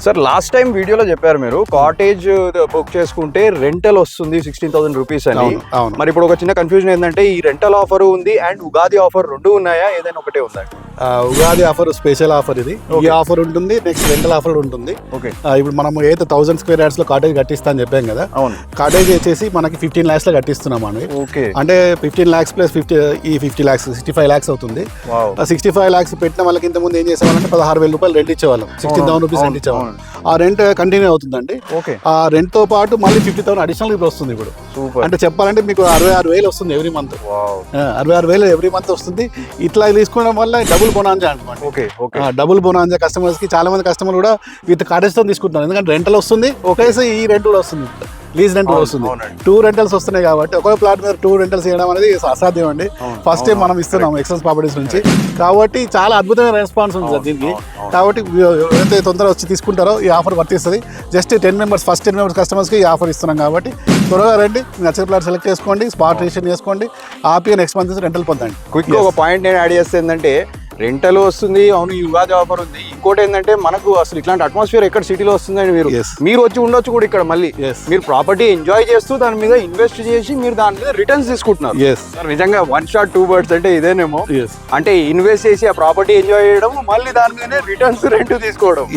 Sir last time వీడియోలో చెప్పారు మీరు కాటేజ్ బుక్ చేసుకుంటే రెంటల్ వస్తుంది 16,000 రూపీస్ అని. అవును. మరి ఇప్పుడు ఒక చిన్న కన్ఫ్యూజన్ ఏంటంటే ఈ రెంటల్ ఆఫర్ ఉంది అండ్ ఉగాది ఆఫర్ రెండు ఉన్నాయా, ఏదైనా ఒకటే ఉందా? ఉగాది ఆఫర్ స్పెషల్ ఆఫర్ ఇది. ఈ ఆఫర్ ఉంటుంది, నెక్స్ట్ రెంటల్ ఆఫర్ ఉంటుంది. ఓకే. ఇప్పుడు మనం ఏదైతే 1000 స్క్వేర్ యార్డ్స్ లో కాటేజ్ కట్టిస్తా అని చెప్పాం కదా, అవును. కాటేజ్ వచ్చేసి మనకి 15 lakhs లో కట్టిస్తున్నాం అండి. ఓకే. అంటే 15 lakhs ప్లస్ 50 lakhs 65 lakhs అవుతుంది. 65 lakhs పెట్టిన వాళ్ళకి ఇంత ముందు ఏం చేసేవాళ్ళంటే 16,000 రూపాయలు రెంట్ ఇచ్చేవాళ్ళం, 16,000 రూపీస్ రెంట్ ఇచ్చేవాళ్ళం. ఆ రెంట్ కంటిన్యూ అవుతుందండి. ఓకే. ఆ రెంట్ తో పాటు మళ్ళీ 50,000 అడిషనల్ ఇప్పుడు వస్తుంది. ఇప్పుడు అంటే చెప్పాలంటే మీకు 66,000 వస్తుంది ఎవ్రీ మంత్. 66,000 ఎవ్రీ మంత్ వస్తుంది. ఇట్లా తీసుకోవడం వల్ల డబుల్ బోనాంజా అనమాట. డబుల్ బోనాంజా కస్టమర్స్ కి. చాలా మంది కస్టమర్లు కూడా విత్ కాటేజ్ తో తీసుకుంటున్నారు, ఎందుకంటే రెంటల్ వస్తుంది, ఒకేసారి ఈ రెంట్ కూడా వస్తుంది, లీజ్ రెంట్ కూడా వస్తుంది. 2 రెంటల్స్ వస్తున్నాయి కాబట్టి ఒకే ప్లాట్ మీద 2 రెంటల్స్ చేయడం అనేది అసాధ్యం అండి. ఫస్ట్ టైం మనం ఇస్తున్నాం ఎక్సెన్స్ ప్రాపర్టీస్ నుంచి, కాబట్టి చాలా అద్భుతమైన రెస్పాన్స్ ఉంది సార్ దీనికి. కాబట్టి ఎవరైతే తొందరగా వచ్చి తీసుకుంటారో ఈ ఆఫర్ వర్తిస్తుంది. జస్ట్ 10 members ఫస్ట్ 10 members కస్టమర్స్కి ఈ ఆఫర్ ఇస్తున్నాం కాబట్టి త్వరగా రండి, నచ్చిన ప్లాట్ సెలెక్ట్ చేసుకోండి, స్పాట్ రిజిస్ట్రేషన్ చేసుకోండి, ఆపి నెక్స్ట్ మంత్ రెంటల్ పొందండి. క్విక్ ఒక పాయింట్ నేను యాడ్ చేస్తే ఏంటంటే రెంటల్ వస్తుంది, అవును, ఈ ఉగాది ఆఫర్ ఉంది. ఇంకోటి ఏంటంటే మనకు అసలు ఇట్లాంటి అట్మాస్ఫియర్ ఎక్కడ సిటీలో వస్తుందండి. మీరు వచ్చి ఉండొచ్చు కూడా ఇక్కడ, మళ్ళీ మీరు ప్రాపర్టీ ఎంజాయ్ చేస్తూ దాని మీద ఇన్వెస్ట్ చేసి మీరు దాని మీద రిటర్న్స్ తీసుకుంటున్నారు. నిజంగా 1 shot 2 birds అంటే ఇదేనేమో. అంటే ఇన్వెస్ట్ చేసి ఆ ప్రాపర్టీ ఎంజాయ్ చేయడం, మళ్ళీ దాని మీద రిటర్న్స్ రెంట్ తీసుకోవడం.